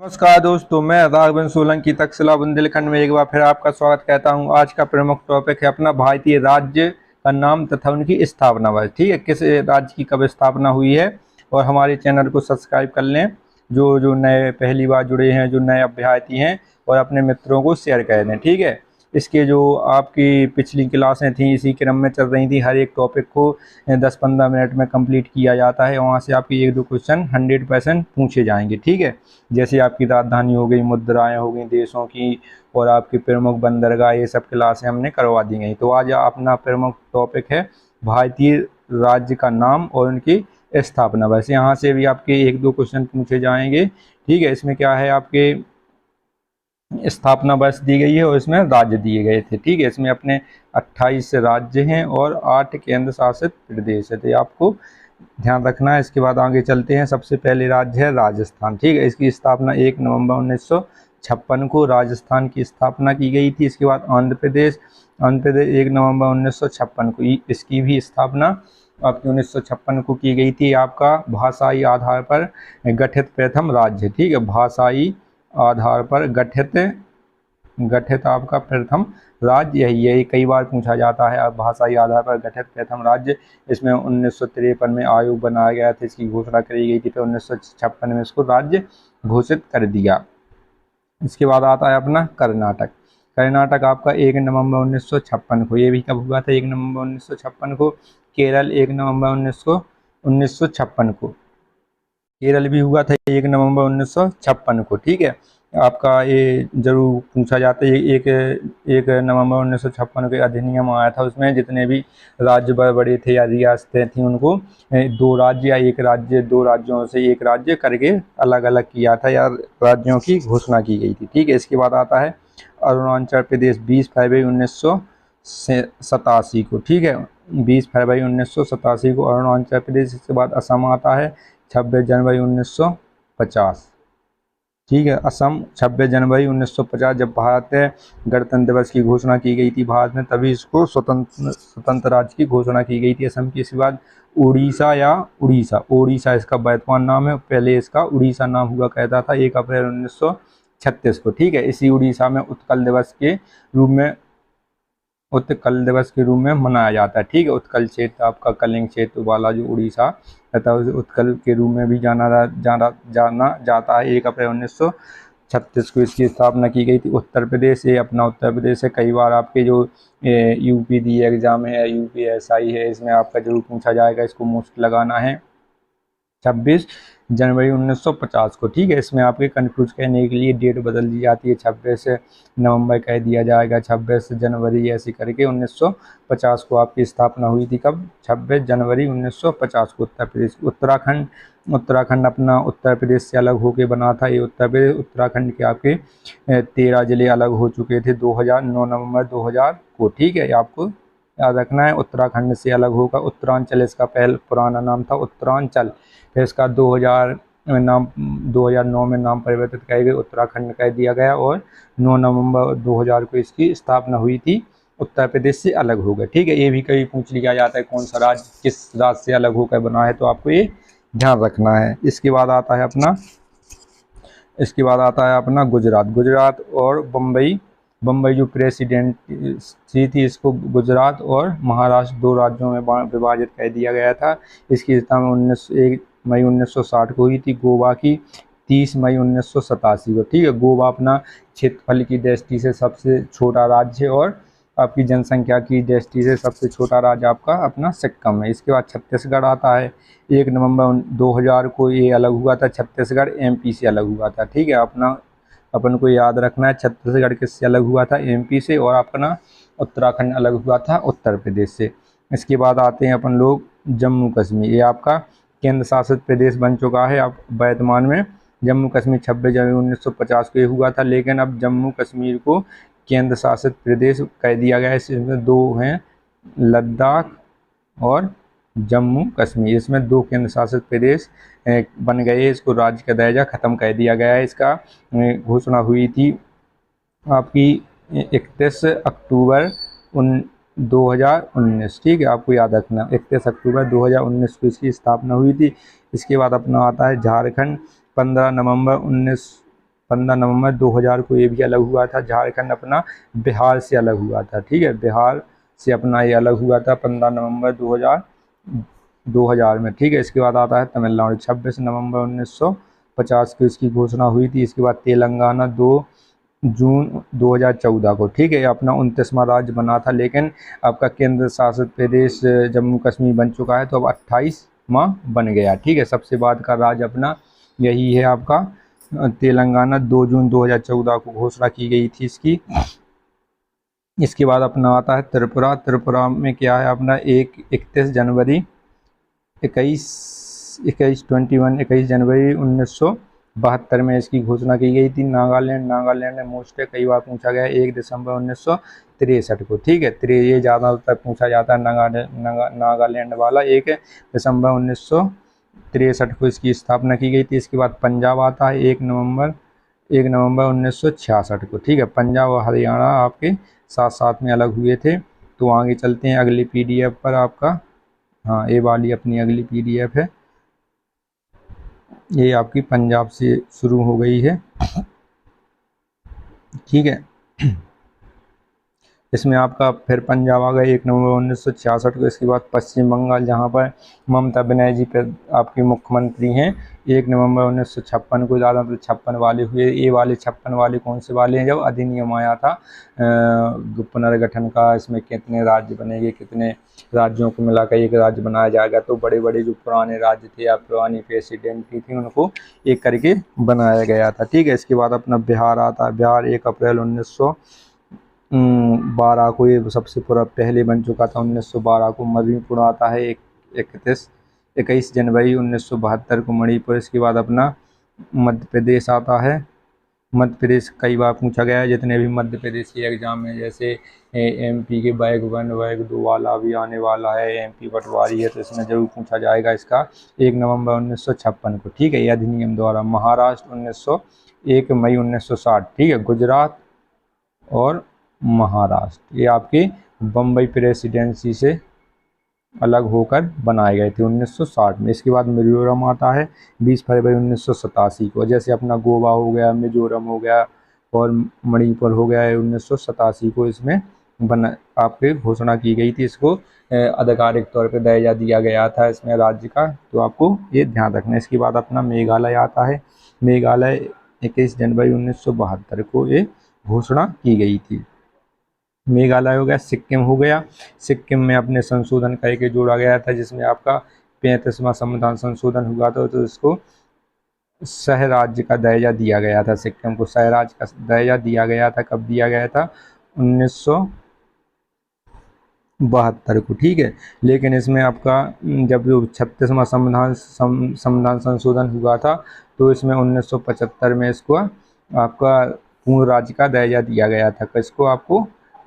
नमस्कार दोस्तों, मैं राघवन सोलंकी तक्षशिला बुंदेलखंड में एक बार फिर आपका स्वागत कहता हूं। आज का प्रमुख टॉपिक है अपना भारतीय राज्य का नाम तथा उनकी स्थापना वर्ष। ठीक है, किस राज्य की कब स्थापना हुई है। और हमारे चैनल को सब्सक्राइब कर लें जो जो नए पहली बार जुड़े हैं, जो नए अभ्यर्थी हैं, और अपने मित्रों को शेयर कर दें। ठीक है, इसके जो आपकी पिछली क्लासें थी इसी क्रम में चल रही थी। हर एक टॉपिक को 10-15 मिनट में कंप्लीट किया जाता है। वहाँ से आपकी 1-2 क्वेश्चन 100% पूछे जाएंगे। ठीक है, जैसे आपकी राजधानी हो गई, मुद्राएं हो गई देशों की, और आपकी प्रमुख बंदरगाह, ये सब क्लासें हमने करवा दी गई। तो आज अपना प्रमुख टॉपिक है भारतीय राज्य का नाम और उनकी स्थापना। वैसे यहाँ से भी आपके 1-2 क्वेश्चन पूछे जाएंगे। ठीक है, इसमें क्या है, आपके स्थापना वर्ष दी गई है और इसमें राज्य दिए गए थे। ठीक है, इसमें अपने 28 राज्य हैं और 8 केंद्र शासित प्रदेश है, तो ये आपको ध्यान रखना है। इसके बाद आगे चलते हैं। सबसे पहले राज्य है राजस्थान। ठीक है, इसकी स्थापना 1 नवंबर 1956 को राजस्थान की स्थापना की गई थी। इसके बाद आंध्र प्रदेश 1 नवंबर 1956 को इसकी भी स्थापना आपकी 1956 को की गई थी। आपका भाषाई आधार पर गठित प्रथम राज्य। ठीक है, भाषाई आधार पर गठित आपका प्रथम राज्य यही कई बार पूछा जाता है। अब भाषाई आधार पर गठित प्रथम राज्य, इसमें 1953 में आयोग बनाया गया था, इसकी घोषणा करी गई थी, फिर 1956 में इसको राज्य घोषित कर दिया। इसके बाद आता है अपना कर्नाटक। कर्नाटक आपका 1 नवंबर 1956 को, ये भी कब हुआ था, 1 नवंबर 1956 को। केरल 1 नवंबर 1956 को, केरल भी हुआ था 1 नवंबर 1956 को। ठीक है, आपका ये जरूर पूछा जाता है। एक नवंबर 1956 के अधिनियम आया था, उसमें जितने भी राज्य बड़े थे या रियासतें थी उनको 2 राज्य या 1 राज्य, 2 राज्यों से 1 राज्य करके अलग अलग किया था या राज्यों की घोषणा की गई थी। ठीक है, इसके बाद आता है अरुणाचल प्रदेश 20 फरवरी 1987 को। ठीक है, 20 फरवरी 1987 को अरुणाचल प्रदेश। इसके बाद असम आता है 26 जनवरी 1950। ठीक है, असम 26 जनवरी 1950, जब भारत गणतंत्र दिवस की घोषणा की गई थी भारत में, तभी इसको स्वतंत्र राज्य की घोषणा की गई थी असम की। इसके बाद उड़ीसा इसका वर्तमान नाम है, पहले इसका उड़ीसा नाम हुआ करता था 1 अप्रैल 1936 को। ठीक है, इसी उड़ीसा में उत्कल दिवस के रूप में मनाया जाता है। ठीक है, उत्कल क्षेत्र आपका कलिंग क्षेत्र वाला जो उड़ीसा तथा उसे उत्कल के रूप में भी जाना जाता है। 1 अप्रैल 1936 को इसकी स्थापना की गई थी। उत्तर प्रदेश, ये अपना उत्तर प्रदेश है। कई बार आपके जो यूपी एग्जाम है, यूपीएसआई है, इसमें आपका जरूर पूछा जाएगा, इसको मोस्ट लगाना है 26 जनवरी 1950 को। ठीक है, इसमें आपके कन्फ्यूज करने के लिए डेट बदल दी जाती है, 26 नवंबर कह दिया जाएगा, 26 जनवरी ऐसे करके 1950 को आपकी स्थापना हुई थी। कब, 26 जनवरी 1950 को। उत्तर प्रदेश, उत्तराखंड अपना उत्तर प्रदेश से अलग होकर बना था। ये उत्तर प्रदेश, उत्तराखंड के आपके 13 जिले अलग हो चुके थे 9 नवंबर 2000 को। ठीक है, आपको याद रखना है, उत्तराखंड से अलग होगा। उत्तरांचल इसका पुराना नाम था उत्तरांचल, फिर इसका 2009 में नाम परिवर्तित करके उत्तराखंड कह दिया गया, और 9 नवंबर 2000 को इसकी स्थापना हुई थी। उत्तर प्रदेश से अलग हो गए। ठीक है, ये भी कभी पूछ लिया जाता है कौन सा राज्य किस राज्य से अलग होकर बना है, तो आपको ये ध्यान रखना है। इसके बाद आता है अपना गुजरात और बम्बई जो प्रेसिडेंसी थी, इसको गुजरात और महाराष्ट्र 2 राज्यों में विभाजित कर दिया गया था। इसकी स्थापना 1 मई 1960 को हुई थी। गोवा की 30 मई 1987 को। ठीक है, गोवा अपना क्षेत्रफल की दृष्टि से सबसे छोटा राज्य और आपकी जनसंख्या की दृष्टि से सबसे छोटा राज्य आपका अपना सिक्किम है। इसके बाद छत्तीसगढ़ आता है। 1 नवंबर 2000 को ये अलग हुआ था, छत्तीसगढ़ एमपी से अलग हुआ था। ठीक है, अपन को याद रखना है छत्तीसगढ़ किससे अलग हुआ था, एमपी से, और अपना उत्तराखंड अलग हुआ था उत्तर प्रदेश से। इसके बाद आते हैं अपन लोग जम्मू कश्मीर। ये आपका केंद्र शासित प्रदेश बन चुका है अब वर्तमान में। जम्मू कश्मीर 26 जनवरी 1950 को ये हुआ था, लेकिन अब जम्मू कश्मीर को केंद्र शासित प्रदेश कह दिया गया है। इसमें 2 हैं, लद्दाख और जम्मू कश्मीर, इसमें 2 केंद्र शासित प्रदेश बन गए। इसको राज्य का दर्जा खत्म कर दिया गया है। इसका घोषणा हुई थी आपकी 31 अक्टूबर 2019। ठीक है, आपको याद रखना 31 अक्टूबर 2019 को इसकी स्थापना हुई थी। इसके बाद अपना आता है झारखंड। 15 नवंबर 15 नवंबर 2000 को ये भी अलग हुआ था। झारखंड अपना बिहार से अलग हुआ था, ठीक है, बिहार से अपना ये अलग हुआ था 15 नवंबर 2000 में, ठीक है। इसके बाद आता है तमिलनाडु, 26 नवंबर 1950 को इसकी घोषणा हुई थी। इसके बाद तेलंगाना 2 जून 2014 को, ठीक है, ये अपना 29वां राज्य बना था, लेकिन आपका केंद्र शासित प्रदेश जम्मू कश्मीर बन चुका है, तो अब 28वां बन गया, ठीक है। सबसे बाद का राज्य अपना यही है आपका तेलंगाना, 2 जून 2014 को घोषणा की गई थी इसकी। इसके बाद अपना आता है त्रिपुरा। त्रिपुरा में क्या है अपना 31 जनवरी 21 जनवरी 1972 में इसकी घोषणा की गई थी। नागालैंड में मोस्ट है, कई बार पूछा गया है, 1 दिसंबर 1963 को, ठीक है। ये ज़्यादातर पूछा जाता है नागालैंड वाला, 1 दिसंबर 1963 को इसकी स्थापना की गई थी। इसके बाद पंजाब आता है 1 नवंबर 1966 को, ठीक है। पंजाब और हरियाणा आपके साथ साथ में अलग हुए थे। तो आगे चलते हैं अगली पीडीएफ पर आपका, हाँ ये वाली अपनी अगली पीडीएफ है, ये आपकी पंजाब से शुरू हो गई है, ठीक है। इसमें आपका फिर पंजाब आ गया 1 नवंबर 1966 को। इसके बाद पश्चिम बंगाल, जहां पर ममता बनर्जी पर आपके मुख्यमंत्री हैं, 1 नवंबर 1956 को। ज़्यादातर 56 वाले हुए, ये वाले 56 वाले कौन से वाले हैं, जब अधिनियम आया था पुनर्गठन का, इसमें कितने राज्य बनेंगे, कितने राज्यों को मिलाकर एक राज्य बनाया जाएगा, तो बड़े बड़े जो पुराने राज्य थे या पुरानी प्रेसिडेंसी थी उनको एक करके बनाया गया था, ठीक है। इसके बाद अपना बिहार आता है। बिहार 1 अप्रैल 1912 को ये सबसे पहले बन चुका था, 1912 को। मणिपुर आता है 21 जनवरी 1972 को, मणिपुर। इसके बाद अपना मध्य प्रदेश आता है। मध्य प्रदेश कई बार पूछा गया है, जितने भी मध्य प्रदेश के एग्जाम में, जैसे एमपी के बैग 1 बैग 2 वाला भी आने वाला है, एमपी पटवारी है, तो इसमें जरूर पूछा जाएगा इसका 1 नवंबर 1956 को, ठीक है, ये अधिनियम द्वारा। महाराष्ट्र 1 मई 1960, ठीक है। गुजरात और महाराष्ट्र ये आपके बम्बई प्रेसिडेंसी से अलग होकर बनाए गए थे 1960 में। इसके बाद मिजोरम आता है 20 फरवरी 1987 को। जैसे अपना गोवा हो गया, मिजोरम हो गया और मणिपुर हो गया है, 1987 को इसमें आपके घोषणा की गई थी। इसको आधिकारिक तौर पर दर्जा दिया गया था इसमें राज्य का, तो आपको ये ध्यान रखना है। इसके बाद अपना मेघालय आता है। मेघालय 21 जनवरी 1972 को ये घोषणा की गई थी। मेघालय हो गया। सिक्किम हो गया। सिक्किम में अपने संशोधन करके जोड़ा गया था, जिसमें आपका 35वां संविधान संशोधन हुआ था, तो इसको सह राज्य का दर्जा दिया गया था। सिक्किम को सह राज्य का दर्जा दिया गया था। कब दिया गया था? 1972 को, ठीक है। लेकिन इसमें आपका जब जो 36वां संविधान संशोधन हुआ था, तो इसमें 1975 में इसको आपका पूर्ण राज्य का दर्जा दिया गया था। किसको? आपको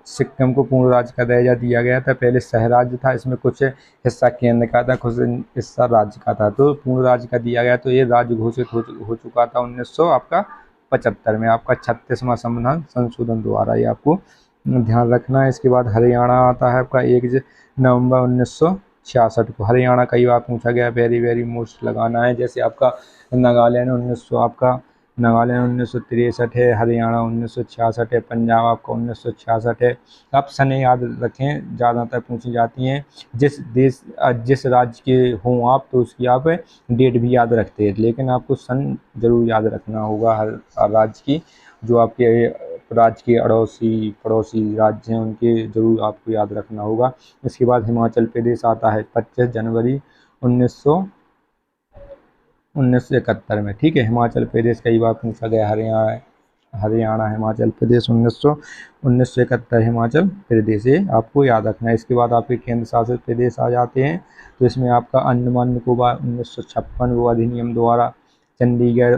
सिक्किम को पूर्ण राज्य का दर्जा दिया गया था। पहले सह राज्य था, इसमें कुछ हिस्सा केंद्र का था, कुछ हिस्सा राज्य का था, तो पूर्ण राज्य का दिया गया। तो ये राज्य घोषित हो चुका था 1975 में, आपका 36वां संविधान संशोधन द्वारा, ये आपको ध्यान रखना है। इसके बाद हरियाणा आता है आपका 1 नवंबर 1966 को। हरियाणा कई बार पूछा गया, वेरी मोस्ट लगाना है। जैसे आपका नागालैंड 1963 है, हरियाणा 1966 है, पंजाब आपका 1966 है। आप सन याद रखें, ज़्यादातर पूछी जाती हैं। जिस राज्य के हों आप, तो उसकी आप डेट भी याद रखते हैं, लेकिन आपको सन जरूर याद रखना होगा हर राज्य की। जो आपके राज्य के पड़ोसी राज्य हैं, उनके जरूर आपको याद रखना होगा। इसके बाद हिमाचल प्रदेश आता है 25 जनवरी 1971 में, ठीक है। हिमाचल प्रदेश कई बार पूछा गया, हरियाणा हिमाचल प्रदेश 1971 हिमाचल प्रदेश, ये आपको याद रखना है। इसके बाद आपके केंद्र शासित प्रदेश आ जाते हैं, तो इसमें आपका अंडमान निकोबार 1956 वो अधिनियम द्वारा। चंडीगढ़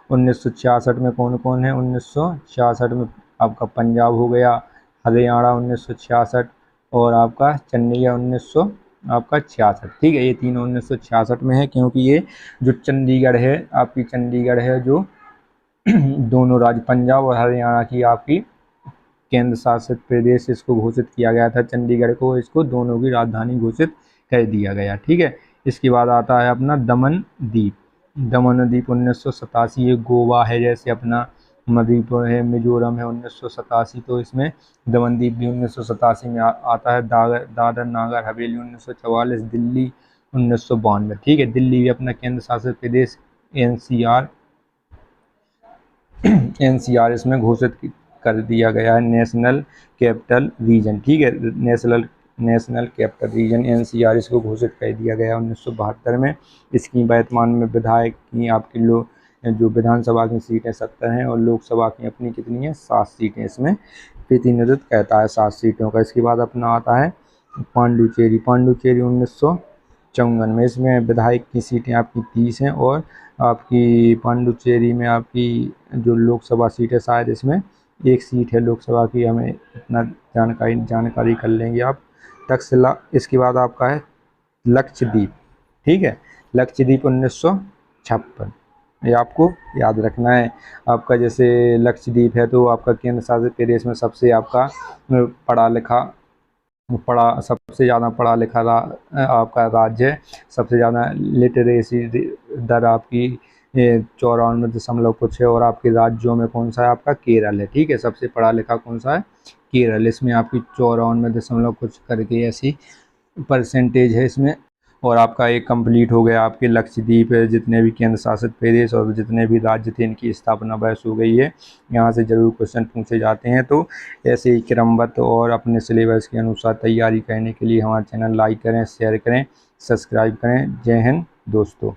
1966 में कौन कौन है? 1966 में आपका पंजाब हो गया, हरियाणा 1966 और आपका चंडीगढ़ 1966, ठीक है। ये तीनों 1966 में है, क्योंकि ये जो चंडीगढ़ है आपकी, चंडीगढ़ है जो दोनों राज्य पंजाब और हरियाणा की आपकी केंद्र शासित प्रदेश, इसको घोषित किया गया था चंडीगढ़ को, इसको दोनों की राजधानी घोषित कर दिया गया, ठीक है। इसके बाद आता है अपना दमन द्वीप। दमन और दीप 1987, ये गोवा है, जैसे अपना मणिपुर है, मिजोरम है 1987, तो इसमें दमनदीप भी 1987 में आता है। दादर नागर हवेली 1944, दिल्ली 1992, ठीक है। दिल्ली भी अपना केंद्र शासित प्रदेश एनसीआर इसमें घोषित कर दिया गया है, नेशनल कैपिटल रीजन, ठीक है। नेशनल कैपिटल रीजन एनसीआर इसको घोषित कर दिया गया 1972 में। इसकी वर्तमान में विधायक की आपकी जो विधानसभा की सीटें 70 हैं और लोकसभा की अपनी कितनी है 7 सीटें इसमें प्रतिनिधित्व करता है, 7 सीटों का। इसके बाद अपना आता है पांडुचेरी 1954 में। इसमें विधायक की सीटें आपकी 30 हैं और आपकी पांडुचेरी में आपकी जो लोकसभा सीट है शायद इसमें 1 सीट है लोकसभा की, हमें इतना जानकारी कर लेंगे आप। तक्षशिला, इसके बाद आपका है लक्षद्वीप, ठीक है। लक्षद्वीप 1956, ये आपको याद रखना है। आपका जैसे लक्षद्वीप है तो आपका केंद्र शासित प्रदेश में सबसे आपका सबसे ज़्यादा पढ़ा लिखा आपका राज्य है। सबसे ज़्यादा लिटरेसी दर आपकी 94 कुछ है। और आपके राज्यों में कौन सा है आपका केरल है, ठीक है। सबसे पढ़ा लिखा कौन सा है केरल, इसमें आपकी 94 कुछ करके ऐसी परसेंटेज है इसमें। और आपका एक कंप्लीट हो गया आपके लक्षद्वीप है, जितने भी केंद्र शासित प्रदेश और जितने भी राज्य थे इनकी स्थापना वर्ष हो गई है। यहाँ से जरूर क्वेश्चन पूछे जाते हैं, तो ऐसे ही क्रमबद्ध और अपने सिलेबस के अनुसार तैयारी करने के लिए हमारा चैनल लाइक करें, शेयर करें, सब्सक्राइब करें। जय हिंद दोस्तों।